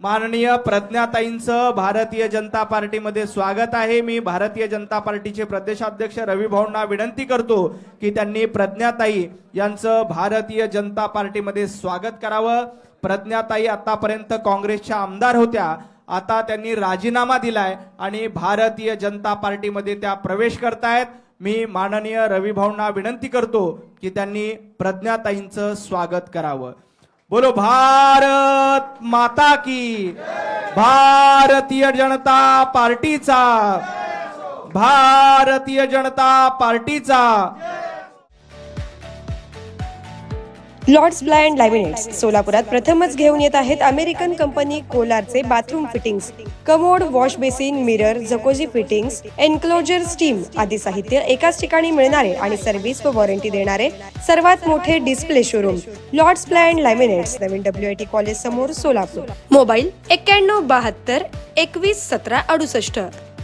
माननीय प्रज्ञाताईंचं भारतीय जनता पार्टीमध्ये स्वागत आहे। मी भारतीय जनता पार्टीचे प्रदेशाध्यक्ष रवी भाऊंना विनंती करतो की त्यांनी प्रज्ञाताई यांचं भारतीय जनता पार्टीमध्ये स्वागत करावं। प्रज्ञाताई आतापर्यंत काँग्रेसच्या आमदार होत्या, आता त्यांनी राजीनामा दिलाय आणि भारतीय जनता पार्टीमध्ये त्या प्रवेश करतायत। मी माननीय रवी भाऊंना विनंती करतो की त्यांनी प्रज्ञाताईंचं स्वागत करावं। बोलो भारत माता की, भारतीय जनता पार्टीचा, भारतीय जनता पार्टीचा। लॉर्ड्स ब्लाइंड लॅमिनेट्स सोलापुरात प्रथमच घेऊन येत आहेत अमेरिकन कंपनी कोलारचे bathroom fittings, commode, wash basin, mirror, jacuzzi fittings, enclosure, steam आदी साहित्य एकाच ठिकाणी मिळणारे आणि सर्व्हिस व वॉरंटी देणारे सर्वात मोठे display showroom Lords blind laminates, नवीन WIT कॉलेज समोर, सोलापूर। मोबाईल 91 72 21 17 68।